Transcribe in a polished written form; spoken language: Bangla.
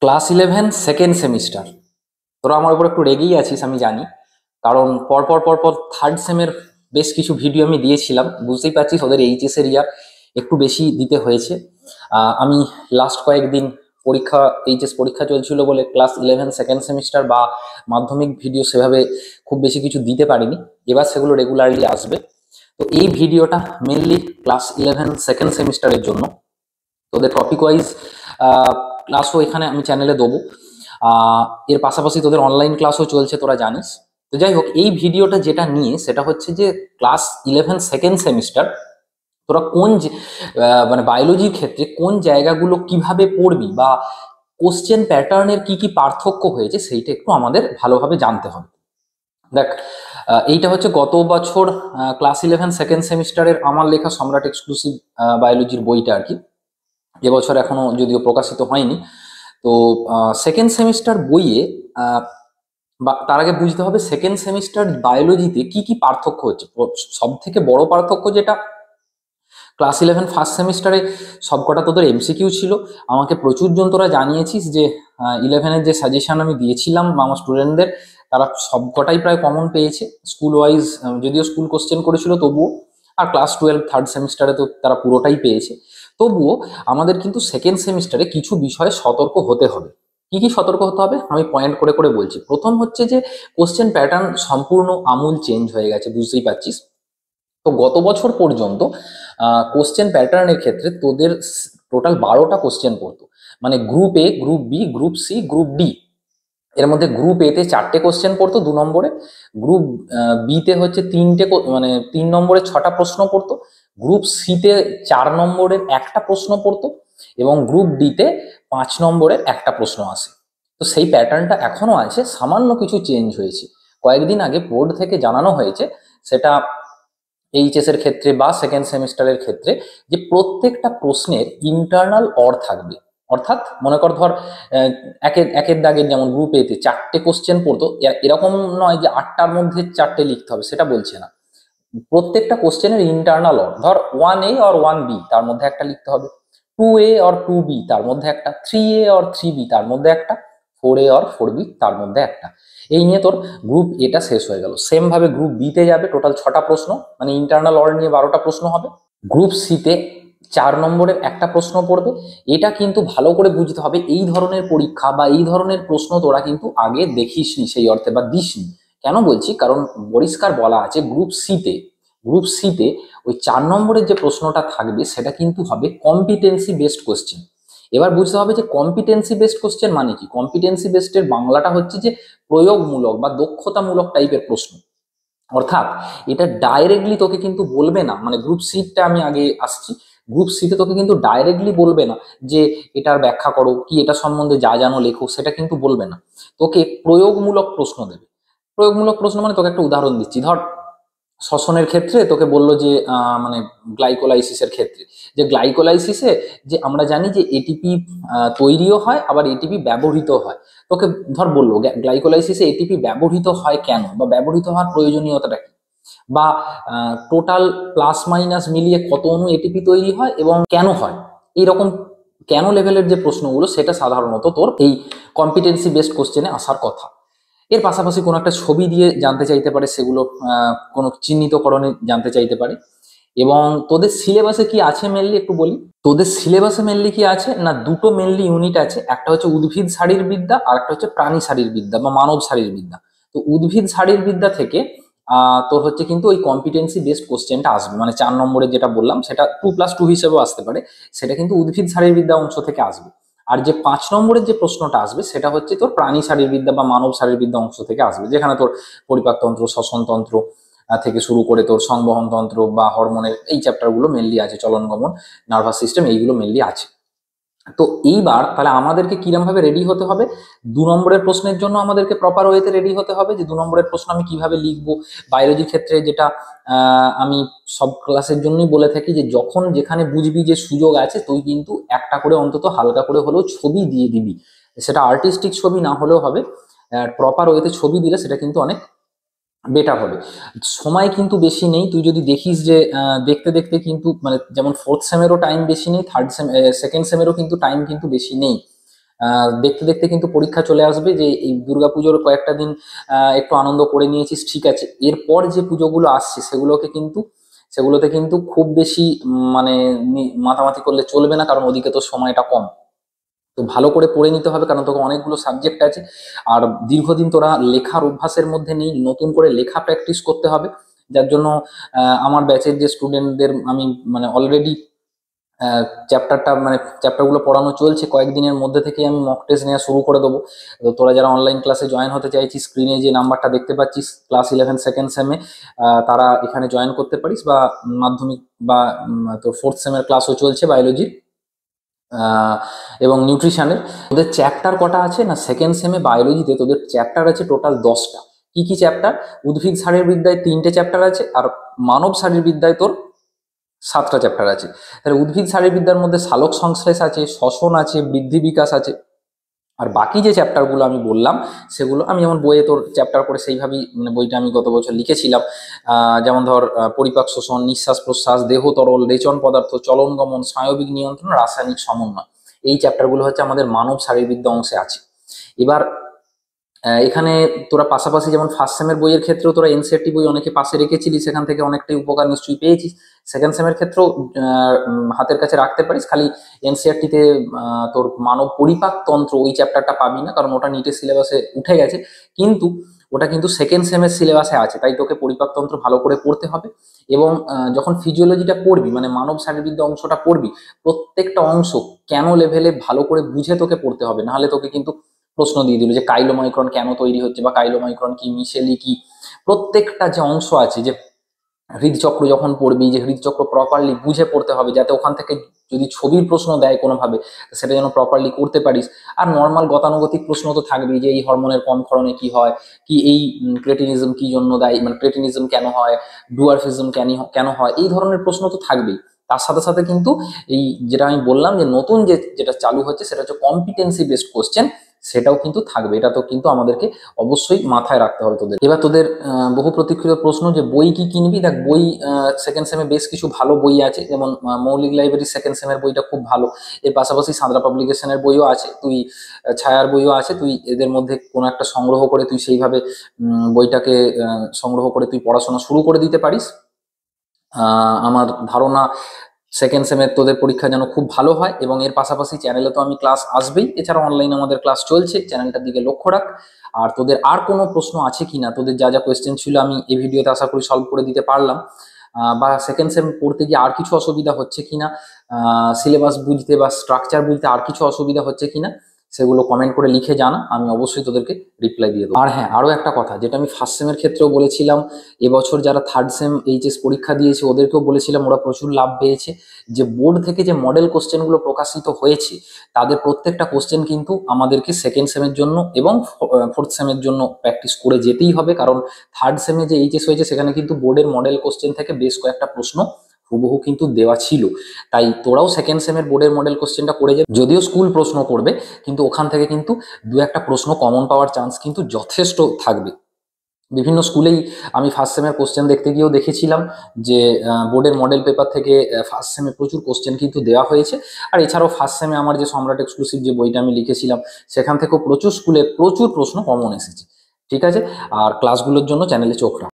Class 11 second semester. তোরা আমার উপর একটু রেগেই আছিস আমি জানি, কারণ পরপর পরপর থার্ড সেমের বেশ কিছু ভিডিও আমি দিয়েছিলাম। বুঝতেই পারছিস ওদের এইচএস এর ইয়ার একটু বেশি দিতে হয়েছে। আমি লাস্ট কয়েকদিন পরীক্ষা, এইচএস পরীক্ষা চলছিল বলে ক্লাস 11 সেকেন্ড সেমিস্টার বা মাধ্যমিক ভিডিও সেভাবে খুব বেশি কিছু দিতে পারিনি। এবার সেগুলো রেগুলারলি আসবে। তো এই ভিডিওটা মেনলি ক্লাস 11 সেকেন্ড সেমিস্টারের জন্য। তোদের টপিক ওয়াইজ ক্লাসও এখানে আমি চ্যানেলে দেবো। এর পাশাপাশি তোদের অনলাইন ক্লাসও চলছে, তোরা জানিস। তো যাই হোক, এই ভিডিওটা যেটা নিয়ে সেটা হচ্ছে যে ক্লাস 11 সেকেন্ড সেমিস্টার তোরা কোন মানে বায়োলজির ক্ষেত্রে কোন জায়গাগুলো কিভাবে পড়বি বা কোশ্চেন প্যাটার্নের কি কি পার্থক্য হয়েছে সেইটা একটু আমাদের ভালোভাবে জানতে হবে। দেখ, এইটা হচ্ছে গত বছর ক্লাস 11 সেকেন্ড সেমিস্টারের আমার লেখা সম্রাট এক্সক্লুসিভ বায়োলজির বইটা আর কি। এবছর এখনো যদিও প্রকাশিত হয়নি। তো সেকেন্ড সেমিস্টার বইয়ে বা তার আগে বুঝতে হবে সেকেন্ড সেমিস্টার বায়োলজিতে কি কি পার্থক্য হচ্ছে। সব থেকে বড় পার্থক্য যেটা, ক্লাস 11 ফার্স্ট সেমিস্টারে সবকটা তোদের এমসিকিউ ছিল। আমাকে প্রচুর জন তোরা জানিয়েছিস যে 11-এর যে সাজেশন আমি দিয়েছিলাম আমার স্টুডেন্টদের, তারা সবকটাই প্রায় কমন পেয়েছে স্কুল ওয়াইজ, যদিও স্কুল কোশ্চেন করেছিল তবুও। আর ক্লাস 12 থার্ড সেমিস্টারে তো তারা পুরোটাই পেয়েছে। তবুও আমাদের কিন্তু সেকেন্ড সেমিস্টারে কিছু বিষয়ে সতর্ক হতে হবে। কি কি সতর্ক হতে হবে আমি পয়েন্ট করে করে বলছি। প্রথম হচ্ছে যে কোশ্চেন প্যাটার্ন সম্পূর্ণ আমূল চেঞ্জ হয়ে গেছে, বুঝতেই পারছিস। তো গত বছর পর্যন্ত কোশ্চেন প্যাটার্নের ক্ষেত্রে তোদের টোটাল 12টা কোশ্চেন পড়তো। মানে group A, group B, group C, group D. এর মধ্যে গ্রুপ এ তে 4টে কোশ্চেন পড়তো 2 নম্বরে, গ্রুপ বি তে হচ্ছে 3টে, মানে 3 নম্বরে 6টা প্রশ্ন পড়তো, গ্রুপ সি তে 4 নম্বরের একটা প্রশ্ন পড়তো, এবং গ্রুপ ডি তে 5 নম্বরের একটা প্রশ্ন আসে। তো সেই প্যাটার্নটা এখনো আছে, সামান্য কিছু চেঞ্জ হয়েছে। কয়েকদিন আগে বোর্ড থেকে জানানো হয়েছে, সেটা এইচএস এর ক্ষেত্রে বা সেকেন্ড সেমিস্টারের ক্ষেত্রে, যে প্রত্যেকটা প্রশ্নের ইন্টারনাল অর থাকবে। অর্থাৎ মনে কর, ধর একের একের দাগের যেমন গ্রুপ এ তে 4টে কোশ্চেন পড়তো, এরকম নয় যে 8টার মধ্যে 4টে লিখতে হবে, সেটা বলছে না। প্রত্যেকটা কোশ্চেনের ইন্টারনাল অর, ধর 1A আর 1B তার মধ্যে একটা লিখতে হবে, 2A আর 2B তার মধ্যে একটা, 3A আর 3B তার মধ্যে একটা, 4A আর 4B তার মধ্যে একটা। এই নিয়ে তোর গ্রুপ এটা শেষ হয়ে গেল। সেম ভাবে গ্রুপ বি তে যাবে, টোটাল 6টা প্রশ্ন, মানে ইন্টারনাল অর নিয়ে 12টা প্রশ্ন হবে। গ্রুপ সি তে 4 নম্বরের একটা প্রশ্ন পড়বে। এটা কিন্তু ভালো করে বুঝতে হবে, এই ধরনের পরীক্ষা বা এই ধরনের প্রশ্ন তোরা কিন্তু আগে দেখিসনি সেই অর্থে বা দিসনি। কেন বলছি, কারণ পরিষ্কার বলা আছে গ্রুপ সি তে ওই 4 নম্বরের যে প্রশ্নটা থাকবে সেটা কিন্তু হবে কম্পিটেন্সি বেসড কোশ্চেন। এবার বুঝতে হবে যে কম্পিটেন্সি বেসড কোশ্চেন মানে কি। কম্পিটেন্সি বেসড এর বাংলাটা হচ্ছে যে প্রয়োগমূলক বা দক্ষতামূলক টাইপের প্রশ্ন। অর্থাৎ এটা ডাইরেক্টলি তোকে কিন্তু বলবে না, মানে গ্রুপ সিটা আমি আগে আসছি, গ্রুপ সিতে তোকে কিন্তু ডাইরেক্টলি বলবে না যে এটার ব্যাখ্যা করো কি, এটা সম্বন্ধে যা জানো লেখো, সেটা কিন্তু বলবে না। তোকে প্রয়োগমূলক প্রশ্ন দেবে। প্রয়োগমূলক প্রশ্ন মানে, তোকে একটা উদাহরণ দিচ্ছি, ধর শ্বসনের ক্ষেত্রে তোকে বললো যে মানে গ্লাইকোলাইসিসের ক্ষেত্রে, যে গ্লাইকোলাইসিসে যে আমরা জানি যে এটিপি তৈরিও হয়, আবার এটিপি ব্যবহৃত হয়। তোকে ধর বললো গ্লাইকোলাইসিসে এটিপি ব্যবহৃত হয় কেন, বা ব্যবহৃত হওয়ার প্রয়োজনীয়তাটা কি, বা টোটাল প্লাস মাইনাস মিলিয়ে কত অণু এটিপি তৈরি হয় এবং কেন হয়। এইরকম কেন লেভেলের যে প্রশ্নগুলো, সেটা সাধারণত তোর এই কম্পিটেন্সি বেসড কোশ্চেনে আসার কথা। এর পাশাপাশি কোনো একটা ছবি দিয়ে জানতে চাইতে পারে, সেগুলো কোনো চিহ্নিতকরণে জানতে চাইতে পারে। এবং তোদের সিলেবাসে কি আছে মেনলি একটু বলি। তোদের সিলেবাসে মেনলি কি আছে না, দুটো মেনলি ইউনিট আছে, একটা হচ্ছে উদ্ভিদ শারীরবিদ্যা আর একটা হচ্ছে প্রাণী শারীরবিদ্যা বা মানব শারীরবিদ্যা। তো উদ্ভিদ শারীরবিদ্যা থেকে তোর হচ্ছে কিন্তু ওই কম্পিটেন্সি বেসড কোশ্চেনটা আসবে, মানে 4 নম্বরের যেটা বললাম, সেটা 2+2 হিসেবেও আসতে পারে, সেটা কিন্তু উদ্ভিদ শারীরবিদ্যা অংশ থেকে আসবে। আর যে 5 নম্বরের যে প্রশ্নটা আসবে সেটা হচ্ছে তোর প্রাণী শারীরবিদ্যা বা মানব শারীরবিদ্যা অংশ থেকে আসবে, যেখানে তোর পরিপাকতন্ত্র, শ্বসনতন্ত্র থেকে শুরু করে তোর সংবহন তন্ত্র বা হরমোনের এই চ্যাপ্টারগুলো মেনলি আছে, চলন গমন, নার্ভাস সিস্টেম, এইগুলো মেনলি আছে। তো এইবার তাহলে আমাদেরকে কিরম ভাবে রেডি হতে হবে, 2 নম্বরের প্রশ্নের জন্য আমাদেরকে প্রপার ওয়েতে রেডি হতে হবে, যে 2 নম্বরের প্রশ্ন আমি কিভাবে লিখবো। বায়োলজির ক্ষেত্রে যেটা আমি সব ক্লাসের জন্যই বলে থাকি, যে যখন যেখানে বুঝবি যে সুযোগ আছে, তুই কিন্তু একটা করে অন্তত হালকা করে হলেও ছবি দিয়ে দিবি। সেটা আর্টিস্টিক ছবি না হলেও হবে, প্রপার ওয়েতে ছবি দিলে সেটা কিন্তু অনেক বেটার হবে। সময় কিন্তু বেশি নেই, তুই যদি দেখিস যে দেখতে দেখতে কিন্তু, মানে যেমন ফোর্থ সেমেরও টাইম বেশি নেই, সেকেন্ড সেমেরও কিন্তু টাইম কিন্তু বেশি নেই। দেখতে দেখতে কিন্তু পরীক্ষা চলে আসবে, যে এই দুর্গাপুজোর কয়েকটা দিন একটু আনন্দ করে নিয়েছিস, ঠিক আছে, এরপর যে পুজোগুলো আসছে সেগুলোতে কিন্তু খুব বেশি মানে মাতামাতি করলে চলবে না, কারণ ওদিকে তো সময়টা কম। তো ভালো করে পড়ে নিতে হবে, কারণ তোকে অনেকগুলো সাবজেক্ট আছে। আর দীর্ঘদিন তোরা লেখার অভ্যাসের মধ্যে নেই, নতুন করে লেখা প্র্যাকটিস করতে হবে। যার জন্য আমার ব্যাচের যে স্টুডেন্টদের আমি মানে অলরেডি চ্যাপ্টারগুলো পড়ানো চলছে, কয়েকদিনের মধ্যে থেকে আমি মক টেস্ট নেওয়া শুরু করে দেবো। তো তোরা যারা অনলাইন ক্লাসে জয়েন হতে চাইছিস, স্ক্রিনে যে নাম্বারটা দেখতে পাচ্ছিস ক্লাস 11 সেকেন্ড সেমে, তারা এখানে জয়েন করতে পারিস, বা মাধ্যমিক বা তোর ফোর্থ সেমের ক্লাসও চলছে বায়োলজির এবং নিউট্রিশনের। তোদের চ্যাপ্টার কটা আছে না, সেকেন্ড সেমে বায়োলজিতে তোদের চ্যাপ্টার আছে টোটাল 10টা। কি কি চ্যাপ্টার? উদ্ভিদ শারীরবিদ্যায় 3টে চ্যাপ্টার আছে, আর মানব শারীরবিদ্যায় তোর 7টা চ্যাপ্টার আছে। তাহলে উদ্ভিদ শারীরবিদ্যার মধ্যে সালোক সংশ্লেষ আছে, শ্বসন আছে, বৃদ্ধি বিকাশ আছে। আর বাকি যে চ্যাপ্টারগুলো আমি বললাম সেগুলো আমি যেমন বইয়ে তোর চ্যাপ্টার করে সেইভাবেই বইটা আমি গত বছর লিখেছিলাম। যেমন ধর পরিপাক শোষণ, নিঃশ্বাস প্রশ্বাস, দেহ তরল, রেচন পদার্থ, চলন গমন, স্নায়বিক নিয়ন্ত্রণ, রাসায়নিক সমন্বয়। এই চ্যাপ্টারগুলো হচ্ছে আমাদের মানব শারীরবিদ্যা অংশে আছে। এবার এখানে তোরা পাশাপাশি যেমন ফার্স্ট সেমের বইয়ের ক্ষেত্রেও তোরা এনসিইআরটি বই অনেকে পাশে রেখেছিলি, সেখান থেকে অনেকটাই উপকার নিশ্চয়ই পেয়েছিস। সেকেন্ড সেমের ক্ষেত্রেও হাতের কাছে রাখতে পারিস। খালি এনসিইআরটিতে তোর মানব পরিপাক তন্ত্র ওই চ্যাপ্টারটা পাবি না, কারণ ওটা নিটের সিলেবাসে উঠে গেছে, কিন্তু ওটা কিন্তু সেকেন্ড সেমের সিলেবাসে আছে, তাই তোকে পরিপাকতন্ত্র ভালো করে পড়তে হবে। এবং যখন ফিজিওলজিটা পড়বি, মানে মানব শারীরবিদ্যা অংশটা পড়বি, প্রত্যেকটা অংশ কেন লেভেলে ভালো করে বুঝে তোকে পড়তে হবে, নাহলে তোকে কিন্তু প্রশ্ন দিয়ে দিল যে কাইলোমাইক্রন কেন তৈরি হচ্ছে, বা কাইলোমাইক্রন কি, মিশেলি কি। প্রত্যেকটা যে অংশ আছে, যে হৃদচক্র যখন পড়বি, যে হৃদচক্র প্রপারলি বুঝে পড়তে হবে, যাতে ওখান থেকে যদি ছবির প্রশ্ন দেয় কোনোভাবে, সেটা যেন প্রপারলি করতে পারিস। আর নর্মাল গতানুগতিক প্রশ্ন তো থাকবেই, যে এই হরমোনের কম ক্ষরণে কি হয়, কি এই ক্রেটিনিজম কি জন্য দায়ী, মানে ক্রেটিনিজম কেন হয়, ডুয়ারফিজম কেন হয়, এই ধরনের প্রশ্ন তো থাকবেই। তার সাথে সাথে কিন্তু এই যেটা আমি বললাম যে নতুন যেটা চালু হচ্ছে, সেটা হচ্ছে কম্পিটেন্সি বেসড কোশ্চেন, সেটাও কিন্তু থাকবে। এটা তো কিন্তু আমাদেরকে অবশ্যই মাথায় রাখতে হবে তোদের। এবার তোদের বহু প্রতীক্ষিত প্রশ্ন, যে বই কি কিনবি। দেখ, বই সেকেন্ড সেমে বেশ কিছু ভালো বই আছে, যেমন মৌলিক লাইব্রেরি সেকেন্ড সেমের বইটা খুব ভালো। এর পাশাপাশি সাঁতরা পাবলিকেশনের বইও আছে, তুই ছায়ার বইও আছে, তুই এদের মধ্যে কোনো একটা সংগ্রহ করে তুই সেইভাবে বইটাকে সংগ্রহ করে তুই পড়াশোনা শুরু করে দিতে পারিস। আমার ধারণা সেকেন্ড সেমের তোদের পরীক্ষা যেন খুব ভালো হয়। এবং এর পাশাপাশি চ্যানেলে তো আমি ক্লাস আসবেই, এছাড়া অনলাইনে আমাদের ক্লাস চলছে, চ্যানেলটার দিকে লক্ষ্য রাখ। আর তোদের আর কোনো প্রশ্ন আছে কিনা, তোদের যা যা কোয়েশ্চেন ছিল আমি এই ভিডিওতে আশা করি সলভ করে দিতে পারলাম। বা সেকেন্ড সেম পড়তে গিয়ে আর কিছু অসুবিধা হচ্ছে কিনা, সিলেবাস বুঝতে বা স্ট্রাকচার বুঝতে আর কিছু অসুবিধা হচ্ছে কিনা, সেগুলো কমেন্ট করে লিখে জানা, আমি অবশ্যই তোদেরকে রিপ্লাই দিয়ে দেবো। আর হ্যাঁ, আরও একটা কথা, যেটা আমি ফার্স্ট সেমের ক্ষেত্রেও বলেছিলাম, এবছর যারা থার্ড সেম এইচএস পরীক্ষা দিয়েছে ওদেরকেও বলেছিলাম, ওরা প্রচুর লাভ পেয়েছে। যে বোর্ড থেকে যে মডেল কোশ্চেনগুলো প্রকাশিত হয়েছে, তাদের প্রত্যেকটা কোশ্চেন কিন্তু আমাদেরকে সেকেন্ড সেমের জন্য এবং ফোর্থ সেমের জন্য প্র্যাকটিস করে যেতেই হবে, কারণ থার্ড সেমে যে এইচএস হয়েছে সেখানে কিন্তু বোর্ডের মডেল কোশ্চেন থেকে বেশ কয়েকটা প্রশ্ন হুবহু কিন্তু দেওয়া ছিল। তাই তোরাও সেকেন্ড সেমের বোর্ডের মডেল কোশ্চেনটা করে যাবে, যদিও স্কুল প্রশ্ন করবে, কিন্তু ওখান থেকে কিন্তু দু একটা প্রশ্ন কমন পাওয়ার চান্স কিন্তু যথেষ্ট থাকবে। বিভিন্ন স্কুলেই আমি ফার্স্ট সেমের কোশ্চেন দেখতে গিয়েও দেখেছিলাম যে বোর্ডের মডেল পেপার থেকে ফার্স্ট সেমে প্রচুর কোশ্চেন কিন্তু দেওয়া হয়েছে। আর এছাড়াও ফার্স্ট সেমে আমার যে সম্রাট এক্সক্লুসিভ যে বইটা আমি লিখেছিলাম, সেখান থেকেও প্রচুর স্কুলে প্রচুর প্রশ্ন কমন এসেছে। ঠিক আছে, আর ক্লাসগুলোর জন্য চ্যানেলে চোখ রাখ।